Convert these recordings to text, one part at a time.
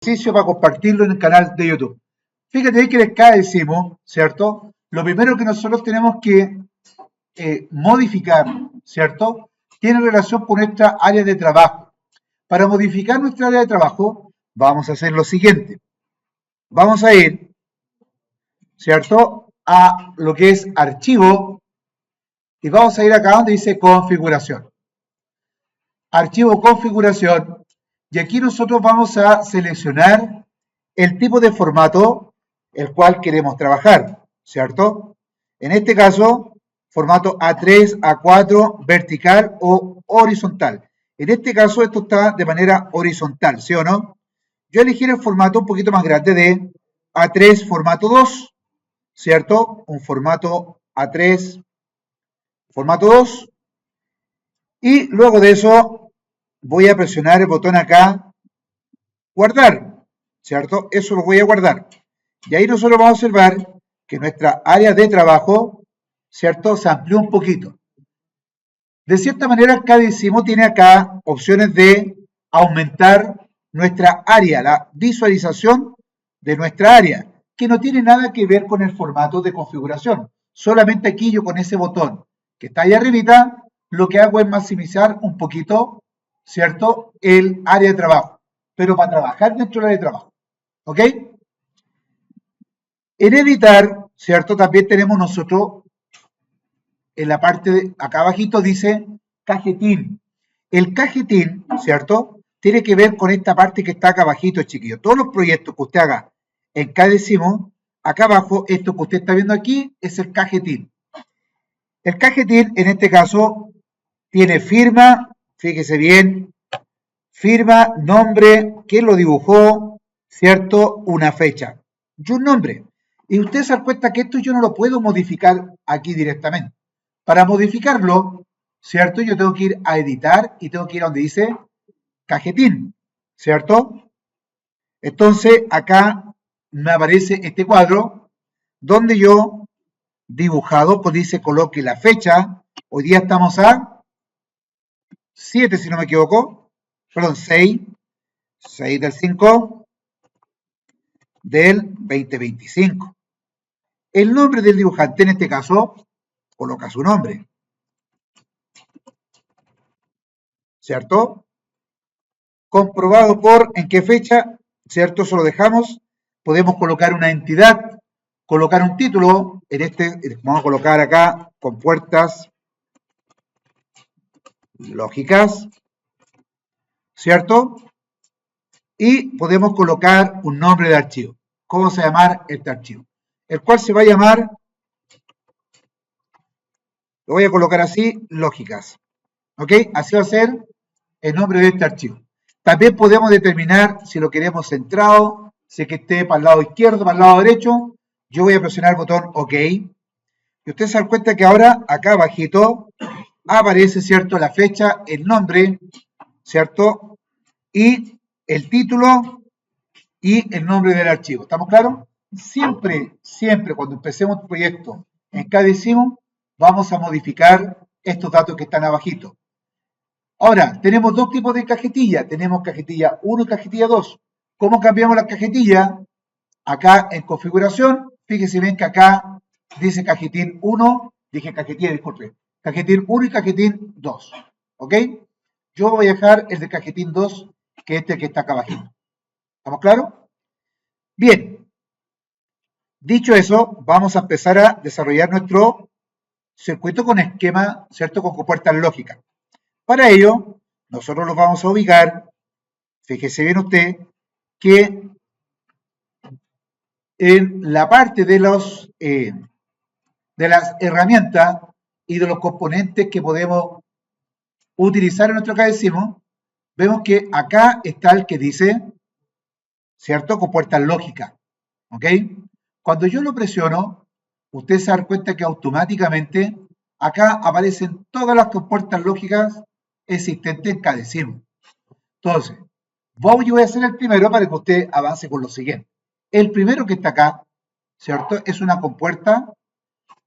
ejercicio para compartirlo en el canal de YouTube. Fíjate que les cae decimos, ¿cierto? Lo primero que nosotros tenemos que modificar, ¿cierto? Tiene relación con nuestra área de trabajo. Para modificar nuestra área de trabajo, vamos a hacer lo siguiente. Vamos a ir, ¿cierto? A lo que es archivo y vamos a ir acá donde dice configuración. Archivo configuración y aquí nosotros vamos a seleccionar el tipo de formato el cual queremos trabajar, ¿cierto? En este caso, formato A3, A4, vertical o horizontal. En este caso, esto está de manera horizontal, ¿sí o no? Yo elegí el formato un poquito más grande de A3, formato 2, ¿cierto? Un formato A3, formato 2. Y luego de eso, voy a presionar el botón acá, guardar, ¿cierto? Eso lo voy a guardar. Y ahí nosotros vamos a observar que nuestra área de trabajo, ¿cierto? Se amplió un poquito. De cierta manera, cada decimo tiene acá opciones de aumentar nuestra área, la visualización de nuestra área, que no tiene nada que ver con el formato de configuración. Solamente aquí yo con ese botón que está ahí arribita, lo que hago es maximizar un poquito, ¿cierto? El área de trabajo, pero para trabajar dentro del área de trabajo, ¿ok? En editar, ¿cierto? También tenemos nosotros en la parte de acá abajito dice cajetín. El cajetín, ¿cierto? Tiene que ver con esta parte que está acá abajito, chiquillos. Todos los proyectos que usted haga en cada décimo, acá abajo, esto que usted está viendo aquí es el cajetín. El cajetín, en este caso, tiene firma, fíjese bien, firma, nombre, quién lo dibujó, ¿cierto? Una fecha y un nombre. Y usted se da cuenta que esto yo no lo puedo modificar aquí directamente. Para modificarlo, ¿cierto? Yo tengo que ir a editar y tengo que ir a donde dice cajetín, ¿cierto? Entonces acá me aparece este cuadro donde yo dibujado, pues dice coloque la fecha. Hoy día estamos a 7, si no me equivoco, perdón, 6 del 5 del 2025. El nombre del dibujante, en este caso, coloca su nombre, ¿cierto? Comprobado por en qué fecha, ¿cierto? Eso lo dejamos. Podemos colocar una entidad, colocar un título, en este vamos a colocar acá compuertas lógicas, ¿cierto? Y podemos colocar un nombre de archivo. ¿Cómo se va a llamar este archivo? El cual se va a llamar, lo voy a colocar así, lógicas. ¿Ok? Así va a ser el nombre de este archivo. También podemos determinar si lo queremos centrado, si es que esté para el lado izquierdo, para el lado derecho. Yo voy a presionar el botón OK. Y ustedes se dan cuenta que ahora acá abajito aparece, ¿cierto? La fecha, el nombre, ¿cierto? Y el título y el nombre del archivo. ¿Estamos claros? Siempre, siempre cuando empecemos un proyecto en cada décimo, vamos a modificar estos datos que están abajito. Ahora, tenemos dos tipos de cajetilla. Tenemos cajetilla 1 y cajetilla 2. ¿Cómo cambiamos la cajetilla? Acá en configuración, fíjense bien que acá dice cajetín 1, dije cajetilla, disculpe, cajetín 1 y cajetín 2. ¿Ok? Yo voy a dejar el de cajetín 2, que es este que está acá abajito. ¿Estamos claros? Bien. Dicho eso, vamos a empezar a desarrollar nuestro circuito con esquema, ¿cierto? Con compuertas lógicas. Para ello, nosotros los vamos a ubicar, fíjese bien usted, que en la parte de las herramientas y de los componentes que podemos utilizar en nuestro catecismo, vemos que acá está el que dice, ¿cierto? Compuertas lógicas, ¿ok? Cuando yo lo presiono, usted se da cuenta que automáticamente acá aparecen todas las compuertas lógicas existentes en catecismo. Entonces, voy a hacer el primero para que usted avance con lo siguiente. El primero que está acá, ¿cierto? Es una compuerta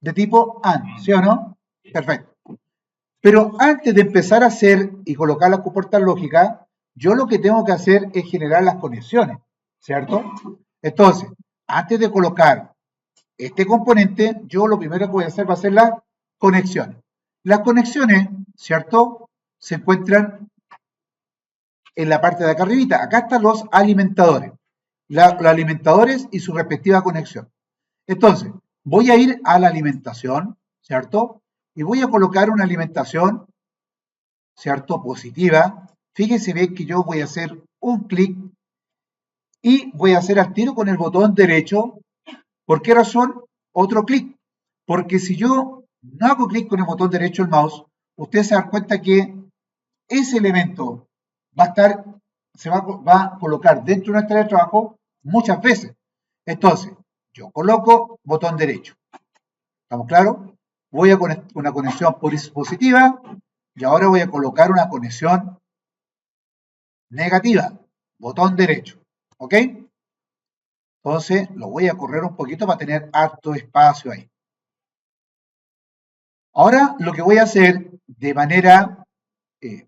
de tipo AND, ¿sí o no? Perfecto. Pero antes de empezar a hacer y colocar las compuertas lógicas, yo lo que tengo que hacer es generar las conexiones. ¿cierto? Entonces, antes de colocar este componente, yo lo primero que voy a hacer va a ser la conexión. Las conexiones, ¿cierto? Se encuentran en la parte de acá arribita. Acá están los alimentadores. Los alimentadores y su respectiva conexión. Entonces, voy a ir a la alimentación, ¿cierto? Y voy a colocar una alimentación, ¿cierto? Positiva. Fíjense bien que yo voy a hacer un clic y voy a hacer al tiro con el botón derecho. ¿Por qué razón? Otro clic. Porque si yo no hago clic con el botón derecho del mouse, ustedes se dan cuenta que ese elemento va a estar, va a colocar dentro de nuestra área de trabajo muchas veces. Entonces, yo coloco botón derecho. ¿Estamos claros? Voy a poner una conexión positiva y ahora voy a colocar una conexión negativa. Botón derecho. ¿Ok? Entonces, lo voy a correr un poquito para tener harto espacio ahí. Ahora, lo que voy a hacer de manera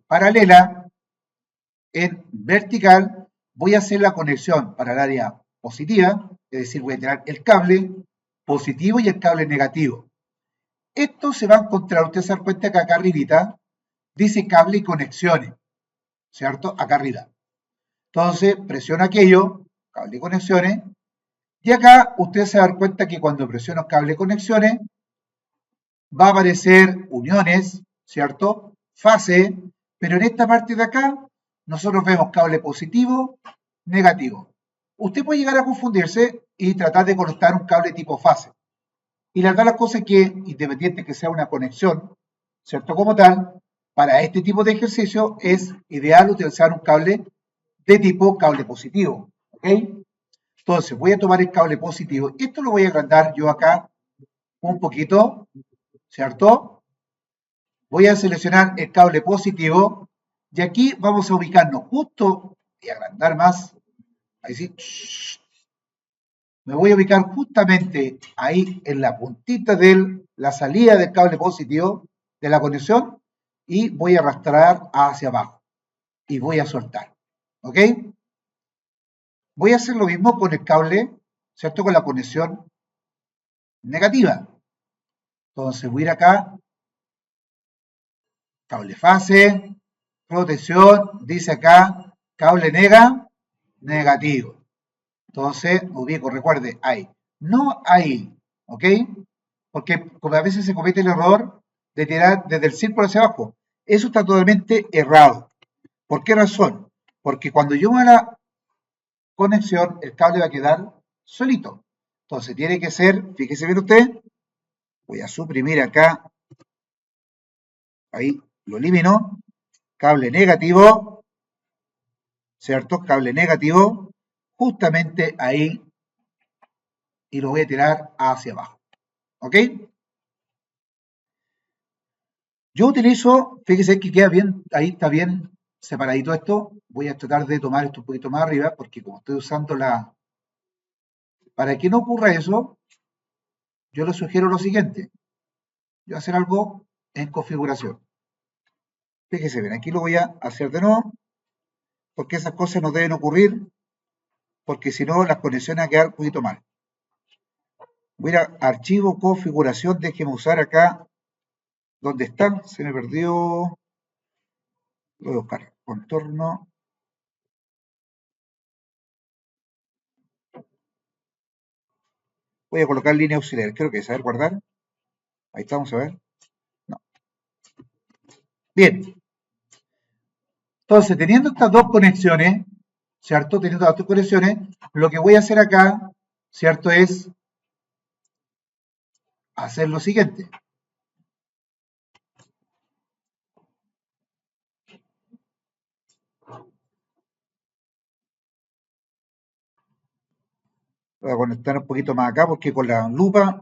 paralela, en vertical, voy a hacer la conexión para el área positiva, es decir, voy a tirar el cable positivo y el cable negativo. Esto se va a encontrar, ustedes se dan cuenta que acá arribita dice cable y conexiones, ¿cierto? Acá arriba. Entonces, presiono aquello, cable y conexiones, y acá ustedes se dan cuenta que cuando presiono cable y conexiones, va a aparecer uniones, ¿cierto? Fase, pero en esta parte de acá, nosotros vemos cable positivo, negativo. Usted puede llegar a confundirse y tratar de conectar un cable tipo fase. Y la verdad las cosas es que, independiente que sea una conexión, ¿cierto? Como tal, para este tipo de ejercicio es ideal utilizar un cable de tipo cable positivo, ¿ok? Entonces, voy a tomar el cable positivo. Esto lo voy a agrandar yo acá un poquito, ¿cierto? Voy a seleccionar el cable positivo y aquí vamos a ubicarnos justo, y agrandar más, ahí sí, me voy a ubicar justamente ahí en la puntita de la salida del cable positivo de la conexión y voy a arrastrar hacia abajo y voy a soltar, ¿ok? Voy a hacer lo mismo con el cable, ¿cierto? Con la conexión negativa. Entonces voy a ir acá, cable fase, protección, dice acá, cable negativo. Entonces, ubico, recuerde, ahí. No ahí, ¿ok? Porque como a veces se comete el error de tirar desde el círculo hacia abajo. Eso está totalmente errado. ¿Por qué razón? Porque cuando yo me la conexión, el cable va a quedar solito. Entonces tiene que ser, fíjese bien usted, voy a suprimir acá, ahí lo elimino, cable negativo, ¿cierto? Cable negativo, justamente ahí, y lo voy a tirar hacia abajo, ¿ok? Yo utilizo, fíjese que queda bien, ahí está bien separadito esto, voy a tratar de tomar esto un poquito más arriba, porque como estoy usando para que no ocurra eso, yo les sugiero lo siguiente, yo voy a hacer algo en configuración. Fíjese bien, aquí lo voy a hacer de nuevo, porque esas cosas no deben ocurrir, porque si no las conexiones van a quedar un poquito mal. Voy a ir a archivo, configuración, déjeme usar acá, ¿dónde están? Se me perdió, lo voy a buscar, contorno. Voy a colocar línea auxiliar, creo que es, a ver, guardar. Ahí estamos, a ver. No. Bien, entonces teniendo estas dos conexiones, ¿cierto? Teniendo las dos conexiones, lo que voy a hacer acá, ¿cierto? Es hacer lo siguiente. Voy a conectar un poquito más acá porque con la lupa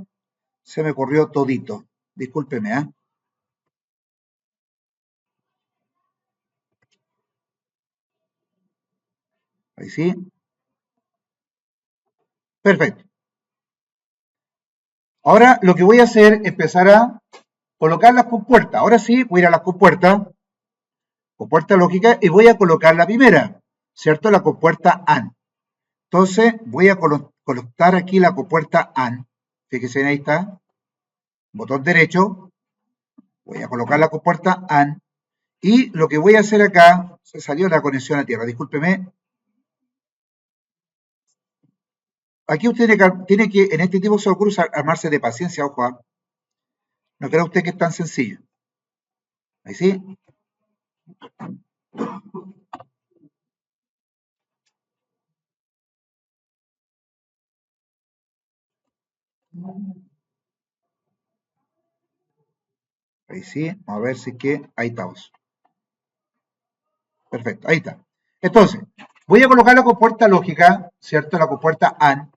se me corrió todito. Discúlpeme, ¿eh? Ahí sí. Perfecto. Ahora lo que voy a hacer es empezar a colocar las compuertas. Ahora sí, voy a ir a las compuerta lógica, y voy a colocar la primera, ¿cierto? La compuerta AND. Entonces voy a colocar aquí la compuerta AND. Fíjense bien, ahí está. Botón derecho. Voy a colocar la compuerta AND. Y lo que voy a hacer acá, se salió la conexión a tierra, discúlpeme. Aquí usted tiene que en este tipo de software armarse de paciencia, ojo. No crea usted que es tan sencillo. Ahí sí. Ahí sí. Vamos a ver si es que ahí estamos. Perfecto, ahí está. Entonces, voy a colocar la compuerta lógica, ¿cierto? La compuerta AND.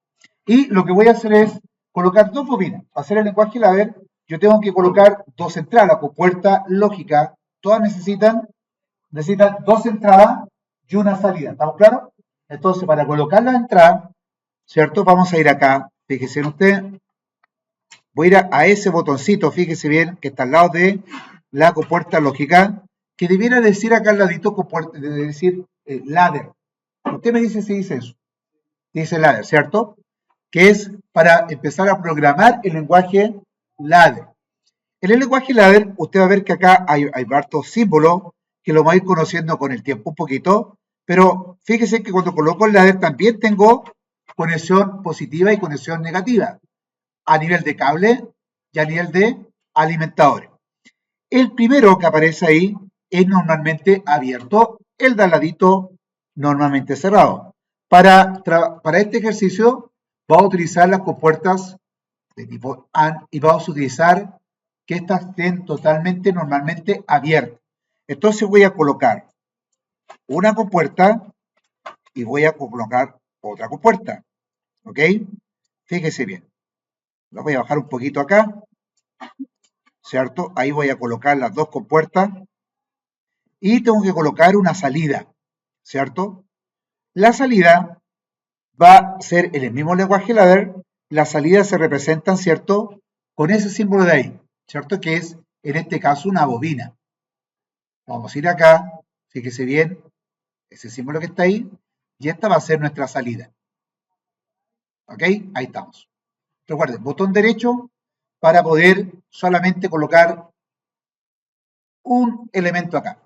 Y lo que voy a hacer es colocar dos bobinas. Para hacer el lenguaje ladder, yo tengo que colocar dos entradas. La compuerta lógica, todas necesitan dos entradas y una salida. ¿Estamos claros? Entonces, para colocar la entrada, ¿cierto? Vamos a ir acá. Fíjese en usted. Voy a ir a ese botoncito, fíjese bien, que está al lado de la compuerta lógica, que debiera decir acá al ladito, debe decir ladder. Usted me dice si dice eso. Dice ladder, ¿cierto? Que es para empezar a programar el lenguaje ladder. En el lenguaje ladder, usted va a ver que acá hay hartos símbolos que lo vamos a ir conociendo con el tiempo un poquito, pero fíjese que cuando coloco el ladder también tengo conexión positiva y conexión negativa a nivel de cable y a nivel de alimentadores. El primero que aparece ahí es normalmente abierto, el de al ladito normalmente cerrado. Para este ejercicio vamos a utilizar las compuertas de tipo AND y vamos a utilizar que estas estén totalmente normalmente abiertas. Entonces voy a colocar una compuerta y voy a colocar otra compuerta. ¿Ok? Fíjese bien. Lo voy a bajar un poquito acá, ¿cierto? Ahí voy a colocar las dos compuertas y tengo que colocar una salida, ¿cierto? La salida va a ser en el mismo lenguaje ladder, las salidas se representan, ¿cierto? Con ese símbolo de ahí, ¿cierto? Que es, en este caso, una bobina. Vamos a ir acá, fíjese bien, ese símbolo que está ahí, y esta va a ser nuestra salida. ¿Ok? Ahí estamos. Recuerden, botón derecho para poder solamente colocar un elemento acá.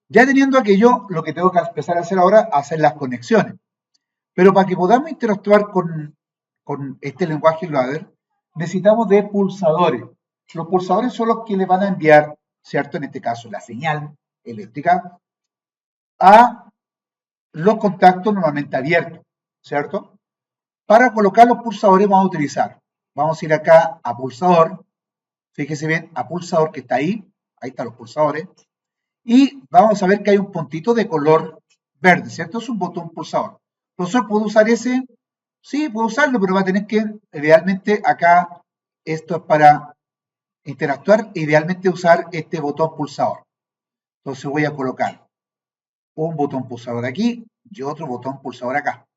Ya teniendo aquello, lo que tengo que empezar a hacer ahora es hacer las conexiones. Pero para que podamos interactuar con este lenguaje ladder, necesitamos de pulsadores. Los pulsadores son los que le van a enviar, ¿cierto? En este caso, la señal eléctrica a los contactos normalmente abiertos, ¿cierto? Para colocar los pulsadores vamos a ir acá a pulsador, fíjese bien, a pulsador que está ahí están los pulsadores, y vamos a ver que hay un puntito de color verde, ¿cierto? Es un botón pulsador. Profesor, ¿puedo usar ese? Sí, puedo usarlo, pero va a tener que, idealmente, acá, esto es para interactuar, idealmente usar este botón pulsador. Entonces voy a colocar un botón pulsador aquí y otro botón pulsador acá.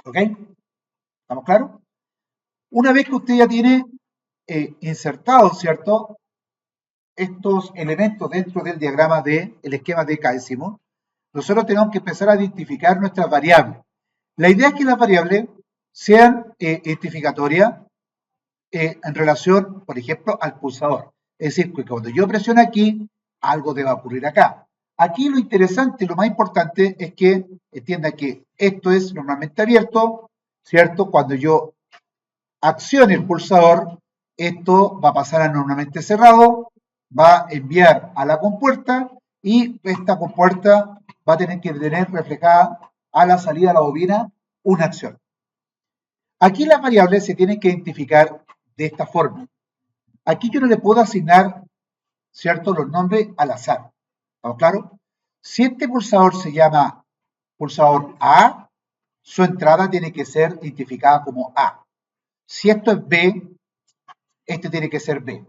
¿Ok? ¿Estamos claros? Una vez que usted ya tiene insertado, ¿cierto? Estos elementos dentro del diagrama del esquema de K, decimos, nosotros tenemos que empezar a identificar nuestras variables. La idea es que las variables sean identificatorias en relación, por ejemplo, al pulsador. Es decir, que cuando yo presiono aquí, algo debe ocurrir acá. Aquí lo interesante, lo más importante es que entienda que esto es normalmente abierto, ¿cierto? Cuando yo accione el pulsador, esto va a pasar a normalmente cerrado, va a enviar a la compuerta y esta compuerta va a tener que tener reflejada a la salida de la bobina una acción. Aquí las variables se tienen que identificar de esta forma. Aquí yo no le puedo asignar, ¿cierto?, los nombres al azar. ¿Estamos claros? Si este pulsador se llama pulsador A, su entrada tiene que ser identificada como A. Si esto es B, este tiene que ser B.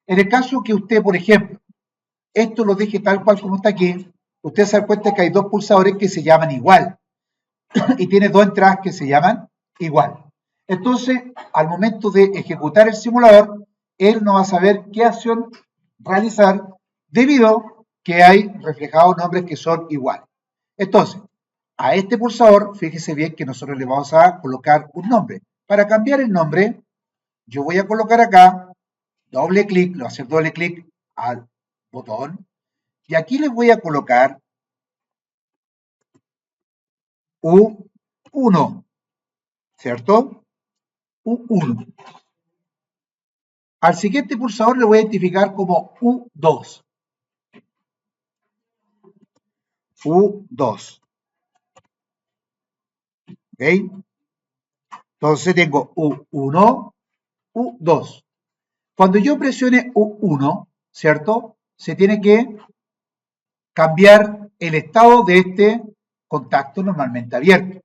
En el caso que usted, por ejemplo, esto lo deje tal cual como está aquí, usted se da cuenta que hay dos pulsadores que se llaman igual y tiene dos entradas que se llaman igual. Entonces, al momento de ejecutar el simulador, él no va a saber qué acción realizar debido a que hay reflejados nombres que son iguales. Entonces, a este pulsador, fíjese bien que nosotros le vamos a colocar un nombre. Para cambiar el nombre, yo voy a colocar acá, doble clic, le voy a hacer doble clic al botón, y aquí les voy a colocar U1, ¿cierto? U1. Al siguiente pulsador le voy a identificar como U2. U2. ¿Ok? Entonces tengo U1, U2. Cuando yo presione U1, ¿cierto? Se tiene que cambiar el estado de este contacto normalmente abierto.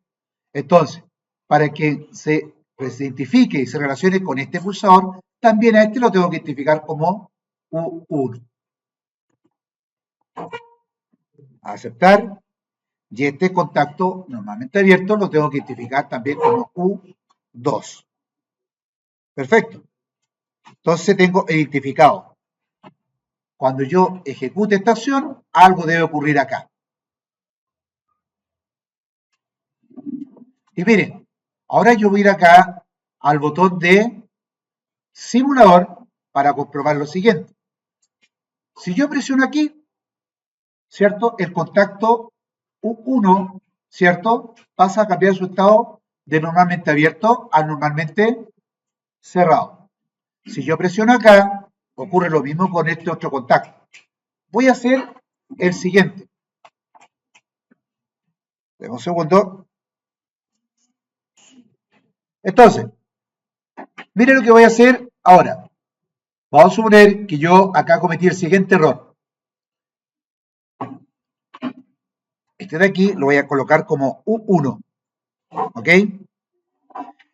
Entonces, para que se identifique y se relacione con este pulsador, también a este lo tengo que identificar como U1. Aceptar. Y este contacto normalmente abierto lo tengo que identificar también como U2. Perfecto. Entonces tengo identificado. Cuando yo ejecute esta acción, algo debe ocurrir acá. Y miren, ahora yo voy a ir acá al botón de simulador para comprobar lo siguiente. Si yo presiono aquí, ¿cierto? El contacto U1, ¿cierto? Pasa a cambiar su estado de normalmente abierto a normalmente cerrado. Si yo presiono acá, ocurre lo mismo con este otro contacto. Voy a hacer el siguiente. Deme un segundo. Entonces, miren lo que voy a hacer ahora. Vamos a suponer que yo acá cometí el siguiente error. Este de aquí lo voy a colocar como U1. ¿Ok?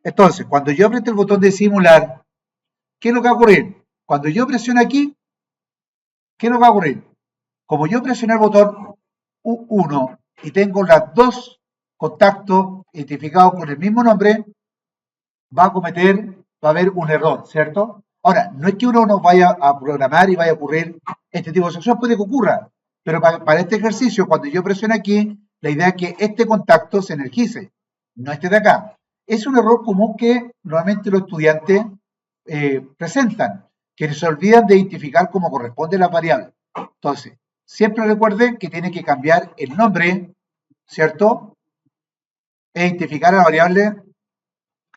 Entonces, cuando yo apriete el botón de simular, ¿qué es lo que va a ocurrir? Cuando yo presiono aquí, ¿qué es lo que va a ocurrir? Como yo presioné el botón U1 y tengo los dos contactos identificados con el mismo nombre, va a haber un error, ¿cierto? Ahora, no es que uno no vaya a programar y vaya a ocurrir este tipo de situación, puede que ocurra, pero para este ejercicio, cuando yo presiono aquí, la idea es que este contacto se energice, no este de acá. Es un error común que normalmente los estudiantes presentan, que se olvidan de identificar cómo corresponde la variable. Entonces, siempre recuerden que tienen que cambiar el nombre, ¿cierto? E identificar a la variable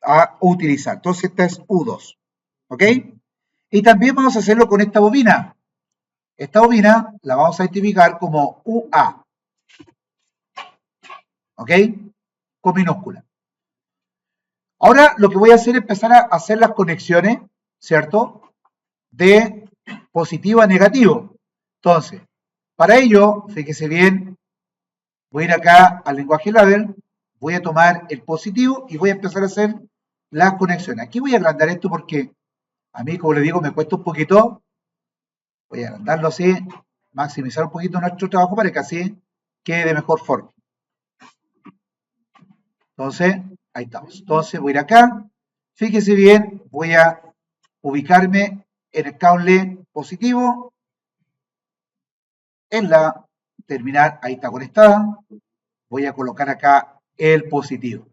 a utilizar. Entonces, esta es U2. ¿Ok? Y también vamos a hacerlo con esta bobina. Esta bobina la vamos a identificar como UA. ¿Ok? Con minúscula. Ahora lo que voy a hacer es empezar a hacer las conexiones, ¿cierto? De positivo a negativo. Entonces, para ello, fíjese bien, voy a ir acá al lenguaje label, voy a tomar el positivo y voy a empezar a hacer las conexiones. Aquí voy a agrandar esto porque a mí, como les digo, me cuesta un poquito. Voy a agrandarlo así, maximizar un poquito nuestro trabajo para que así quede de mejor forma. Entonces, ahí estamos. Entonces voy a ir acá. Fíjese bien, voy a ubicarme en el cable positivo. En la terminal, ahí está conectada. Voy a colocar acá el positivo.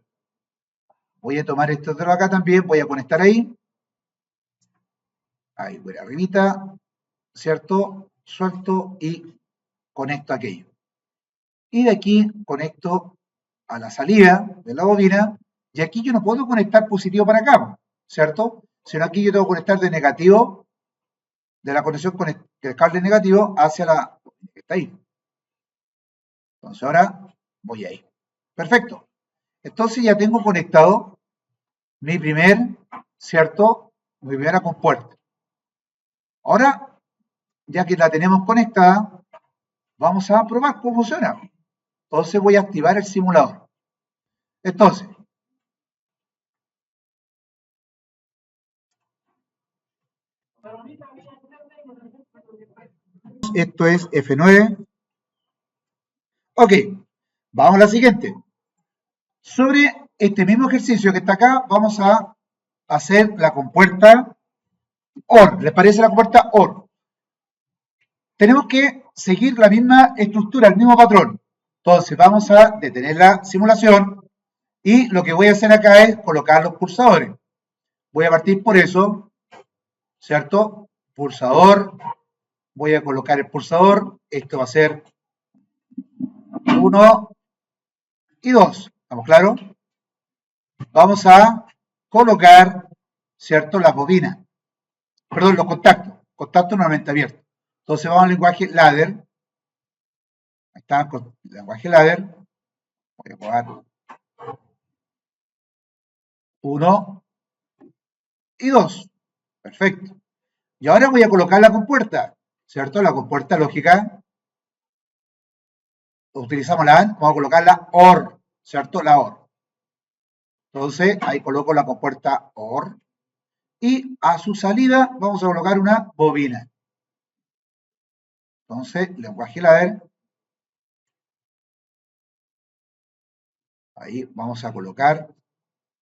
Voy a tomar esto de acá también, voy a conectar ahí. Ahí voy arribita, ¿cierto? Suelto y conecto aquello. Y de aquí conecto a la salida de la bobina, y aquí yo no puedo conectar positivo para acá, ¿cierto? Sino aquí yo tengo que conectar de negativo, de la conexión con el cable negativo hacia la que está ahí. Entonces ahora voy ahí. Perfecto. Entonces ya tengo conectado mi ¿cierto? Mi primera compuerta. Ahora, ya que la tenemos conectada, vamos a probar cómo funciona. Entonces voy a activar el simulador. Entonces, esto es F9. Ok, vamos a la siguiente. Sobre este mismo ejercicio que está acá, vamos a hacer la compuerta OR. ¿Les parece la compuerta OR? Tenemos que seguir la misma estructura, el mismo patrón. Entonces vamos a detener la simulación y lo que voy a hacer acá es colocar los pulsadores. Voy a partir por eso, ¿cierto? Pulsador, voy a colocar el pulsador, esto va a ser 1 y 2, ¿estamos claros? Vamos a colocar, ¿cierto? Las bobinas, perdón, los contactos nuevamente abiertos. Entonces vamos al lenguaje ladder, ahí está, con el lenguaje ladder, voy a poner 1 y 2, perfecto. Y ahora voy a colocar la compuerta, ¿cierto? La compuerta lógica, utilizamos la AND, vamos a colocar la OR, ¿cierto? La OR. Entonces, ahí coloco la compuerta OR. Y a su salida vamos a colocar una bobina. Entonces, lenguaje ladder. Ahí vamos a colocar,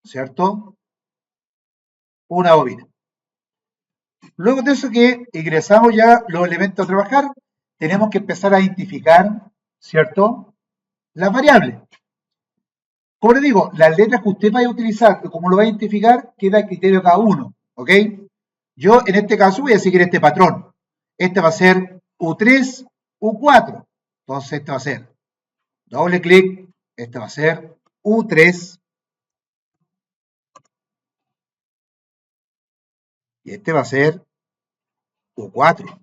¿cierto? Una bobina. Luego de eso que ingresamos ya los elementos a trabajar, tenemos que empezar a identificar, ¿cierto? Las variables. Como les digo, las letras que usted vaya a utilizar, como lo va a identificar, queda a criterio de cada uno, ¿ok? Yo en este caso voy a seguir este patrón. Este va a ser U3, U4. Entonces este va a ser doble clic, este va a ser U3 y este va a ser U4.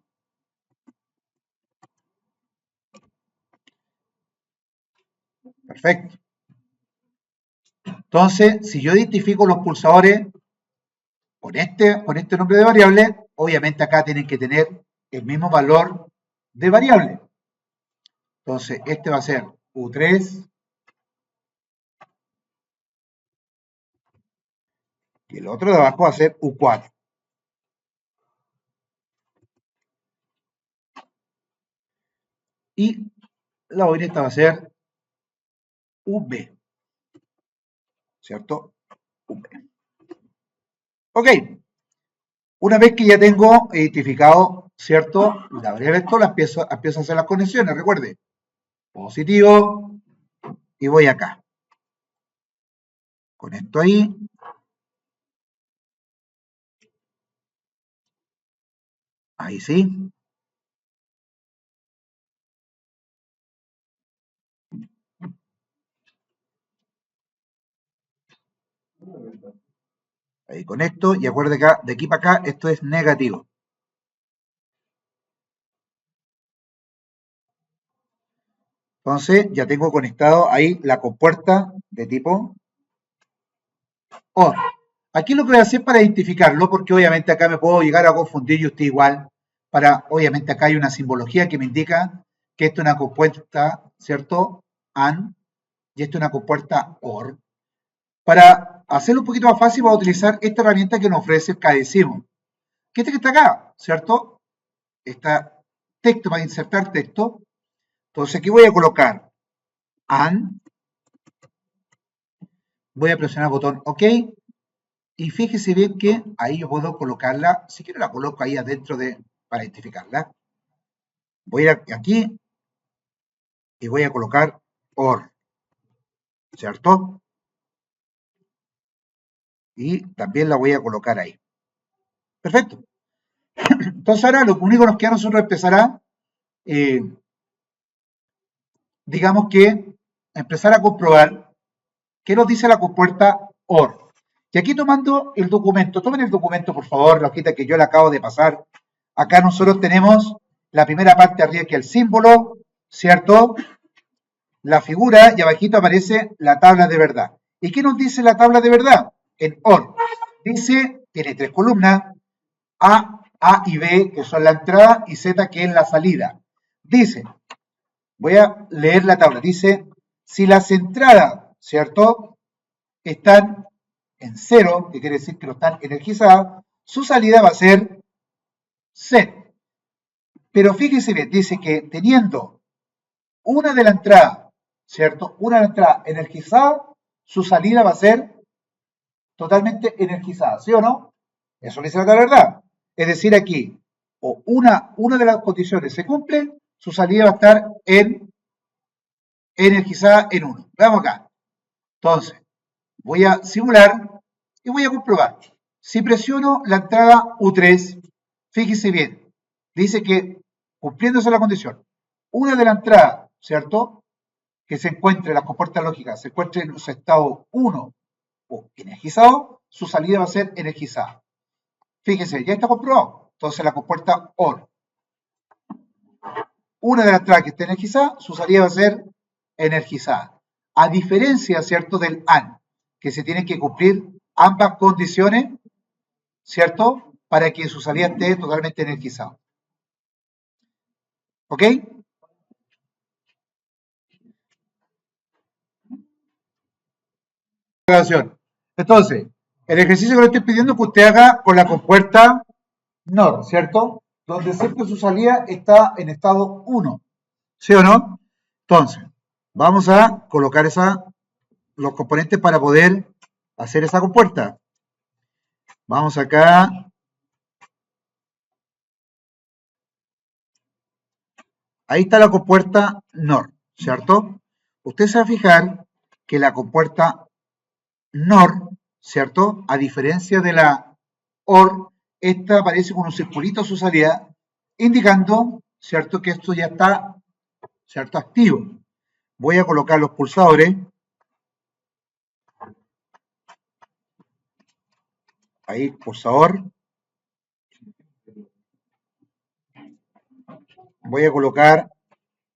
Perfecto. Entonces, si yo identifico los pulsadores con este nombre de variable, obviamente acá tienen que tener el mismo valor de variable. Entonces, este va a ser U3 y el otro de abajo va a ser U4. Y la bobina va a ser UB, ¿cierto? UB. Ok, una vez que ya tengo identificado, ¿cierto? La variable esto, empiezo a hacer las conexiones, recuerde. Positivo y voy acá. Conecto ahí. Ahí sí. Ahí conecto y acuerde que de aquí para acá esto es negativo. Entonces ya tengo conectado ahí la compuerta de tipo OR. Aquí lo que voy a hacer para identificarlo, porque obviamente acá me puedo llegar a confundir y usted igual, obviamente acá hay una simbología que me indica que esto es una compuerta, ¿cierto? AND, y esto es una compuerta OR. Para hacerlo un poquito más fácil, voy a utilizar esta herramienta que nos ofrece el KDecimal, que está acá, ¿cierto? Está texto para insertar texto. Entonces aquí voy a colocar AND, voy a presionar el botón OK, y fíjese bien que ahí yo puedo colocarla, si quiero la coloco ahí adentro para identificarla. Voy a ir aquí y voy a colocar OR, ¿cierto? Y también la voy a colocar ahí. Perfecto. Entonces ahora lo único que nos queda a nosotros es empezar a, digamos que, empezar a comprobar qué nos dice la compuerta OR. Y aquí tomando el documento, tomen el documento por favor, la hojita que yo le acabo de pasar. Acá nosotros tenemos la primera parte arriba que es el símbolo, ¿cierto? La figura y abajito aparece la tabla de verdad. ¿Y qué nos dice la tabla de verdad? En OR. Dice, tiene tres columnas, A y B, que son la entrada, y Z, que es la salida. Dice, voy a leer la tabla, dice, si las entradas, ¿cierto?, están en cero, que quiere decir que no están energizadas, su salida va a ser cero. Pero fíjese bien, dice que teniendo una de la entrada, ¿cierto?, una de la entrada energizada, su salida va a ser totalmente energizada, ¿sí o no? Eso dice la verdad. Es decir, aquí, o una de las condiciones se cumple, su salida va a estar en energizada en 1. Veamos acá. Entonces, voy a simular y voy a comprobar. Si presiono la entrada U3, fíjese bien, dice que cumpliéndose la condición, una de las entradas, ¿cierto? Que se encuentre, las compuertas lógicas, se encuentre en su estado 1 o energizado, su salida va a ser energizada. Fíjese, ya está comprobado. Entonces la compuerta OR. Una de las entradas que esté energizada, su salida va a ser energizada. A diferencia, ¿cierto?, del AND, que se tienen que cumplir ambas condiciones, ¿cierto?, para que su salida esté totalmente energizada. ¿Ok? Entonces, el ejercicio que le estoy pidiendo es que usted haga con la compuerta NOR, ¿cierto? Donde siempre su salida está en estado 1. ¿Sí o no? Entonces, vamos a colocar los componentes para poder hacer esa compuerta. Vamos acá. Ahí está la compuerta NOR, ¿cierto? Usted se va a fijar que la compuerta NOR, ¿cierto? A diferencia de la OR, esta aparece con un circulito a su salida, indicando, ¿cierto?, que esto ya está, ¿cierto?, activo. Voy a colocar los pulsadores. Ahí, pulsador. Voy a colocar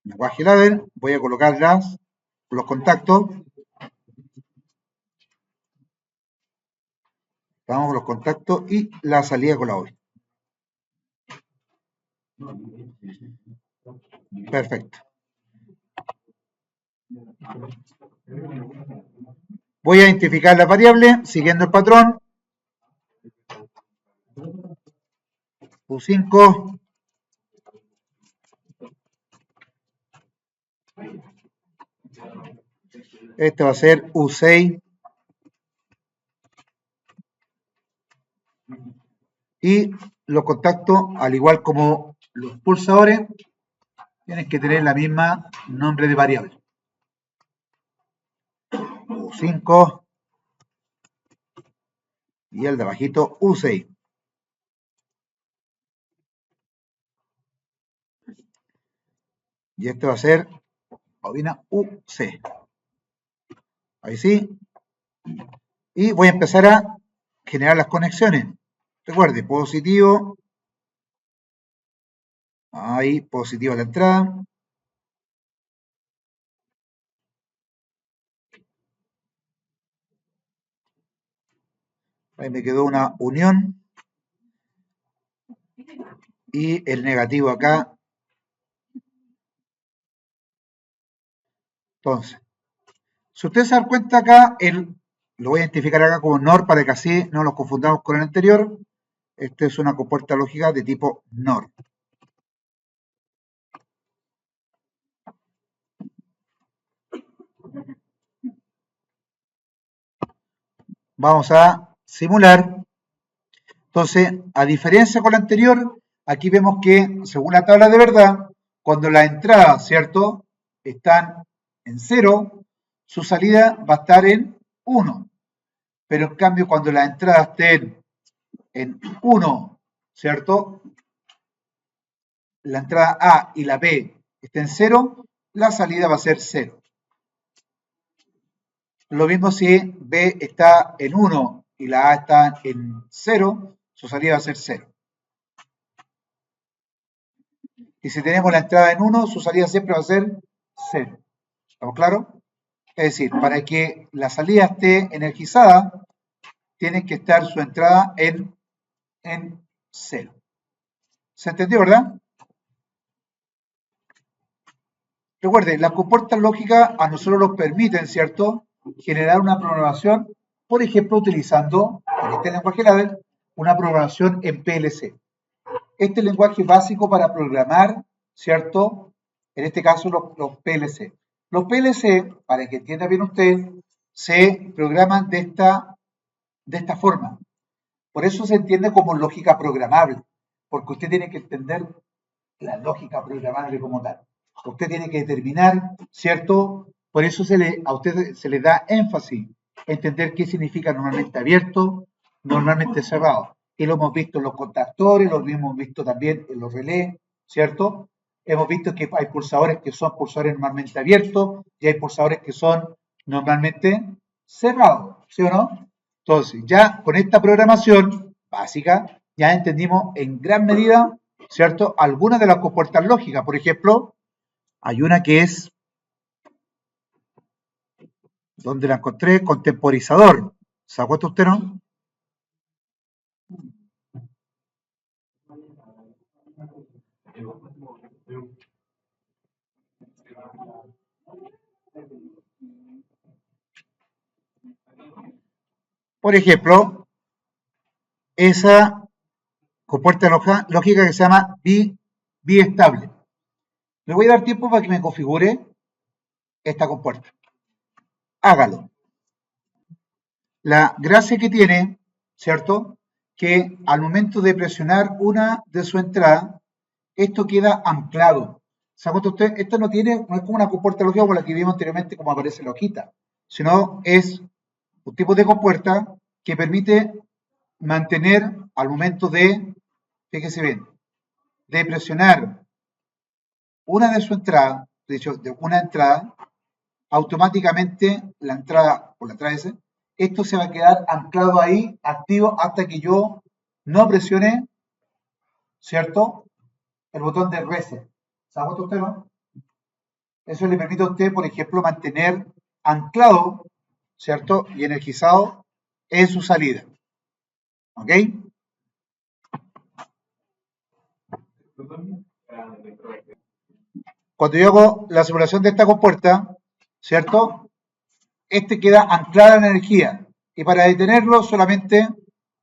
lenguaje ladder. Voy a colocar los contactos. Vamos con los contactos y la salida con la OR. Perfecto. Voy a identificar la variable siguiendo el patrón. U5. Este va a ser U6. Y los contactos, al igual como los pulsadores, tienen que tener la misma nombre de variable. U5 y el de abajito U6. Y este va a ser bobina UC. Ahí sí. Y voy a empezar a generar las conexiones. Recuerde, positivo. Ahí, positivo a la entrada. Ahí me quedó una unión. Y el negativo acá. Entonces, si ustedes se dan cuenta acá, lo voy a identificar acá como NOR para que así no los confundamos con el anterior. Esta es una compuerta lógica de tipo NOR. Vamos a simular. Entonces, a diferencia con la anterior, aquí vemos que, según la tabla de verdad, cuando las entradas, ¿cierto?, están en 0, su salida va a estar en 1. Pero en cambio, cuando las entradas estén en 1, ¿cierto?, la entrada A y la B estén en 0, la salida va a ser 0. Lo mismo si B está en 1 y la A está en 0, su salida va a ser 0. Y si tenemos la entrada en 1, su salida siempre va a ser 0. ¿Estamos claros? Es decir, para que la salida esté energizada, tiene que estar su entrada en 0. ¿Se entendió, verdad? Recuerden, las compuertas lógicas a nosotros nos permiten, ¿cierto?, generar una programación, por ejemplo, utilizando, en este lenguaje ladder, una programación en PLC. Este lenguaje básico para programar, ¿cierto? En este caso, los PLC. Los PLC, para que entienda bien usted, se programan de esta forma. Por eso se entiende como lógica programable, porque usted tiene que entender la lógica programable como tal. Usted tiene que determinar, ¿cierto? Por eso a usted se le da énfasis, entender qué significa normalmente abierto, normalmente cerrado. Y lo hemos visto en los contactores, lo hemos visto también en los relés, ¿cierto? Hemos visto que hay pulsadores que son pulsadores normalmente abiertos y hay pulsadores que son normalmente cerrados, ¿sí o no? Entonces, ya con esta programación básica, ya entendimos en gran medida, ¿cierto? Algunas de las compuertas lógicas. Por ejemplo, hay una que es, ¿dónde la encontré? Contemporizador. ¿Se acuerda usted, no? Por ejemplo, esa compuerta lógica que se llama biestable. Le voy a dar tiempo para que me configure esta compuerta. Hágalo. La gracia que tiene, ¿cierto? Que al momento de presionar una de su entrada, esto queda anclado. ¿Se acuerda usted? Esto no es como una compuerta lógica como la que vimos anteriormente, como aparece la hojita, sino es un tipo de compuerta que permite mantener al momento de, fíjese bien, de presionar una de su entrada, de hecho, de una entrada, automáticamente la entrada, por la entrada S, esto se va a quedar anclado ahí, activo, hasta que yo no presione, ¿cierto? El botón de reset. ¿Se ha puesto usted, no? Eso le permite a usted, por ejemplo, mantener anclado, ¿cierto? Y energizado en su salida. ¿Ok? Cuando yo hago la simulación de esta compuerta, ¿cierto? Este queda anclada en energía. Y para detenerlo solamente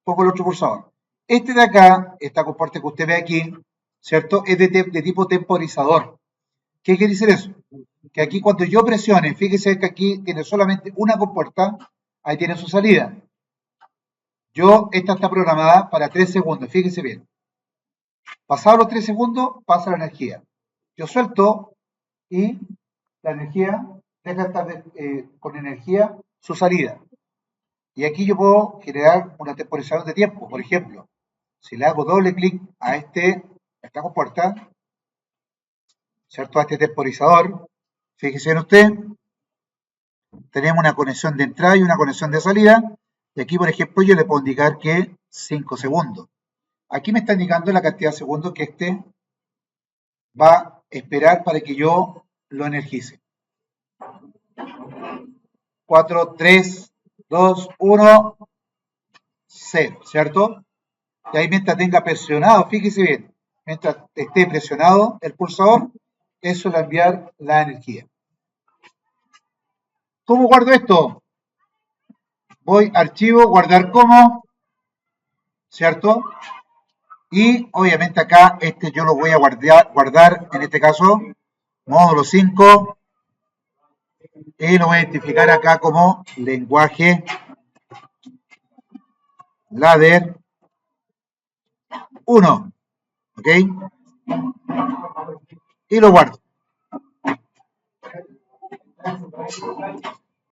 pongo el otro pulsador. Este de acá, esta compuerta que usted ve aquí, ¿cierto? Es de tipo temporizador. ¿Qué quiere decir eso? Que aquí cuando yo presione, fíjese que aquí tiene solamente una compuerta, ahí tiene su salida. Esta está programada para 3 segundos, fíjese bien. Pasados los 3 segundos, pasa la energía. Yo suelto y la energía deja de estar con energía su salida. Y aquí yo puedo generar una temporizador de tiempo. Por ejemplo, si le hago doble clic a esta compuerta, ¿cierto? A este temporizador, fíjese en usted, tenemos una conexión de entrada y una conexión de salida. Y aquí, por ejemplo, yo le puedo indicar que 5 segundos. Aquí me está indicando la cantidad de segundos que este va a esperar para que yo lo energice. 4, 3, 2, 1, 0, ¿cierto? Y ahí mientras tenga presionado, fíjese bien, mientras esté presionado el pulsador, eso va a enviar la energía. ¿Cómo guardo esto? Voy a archivo, guardar como, ¿cierto? Y obviamente acá yo lo voy a guardar en este caso, módulo 5, y lo voy a identificar acá como lenguaje ladder 1, ¿ok? Y lo guardo.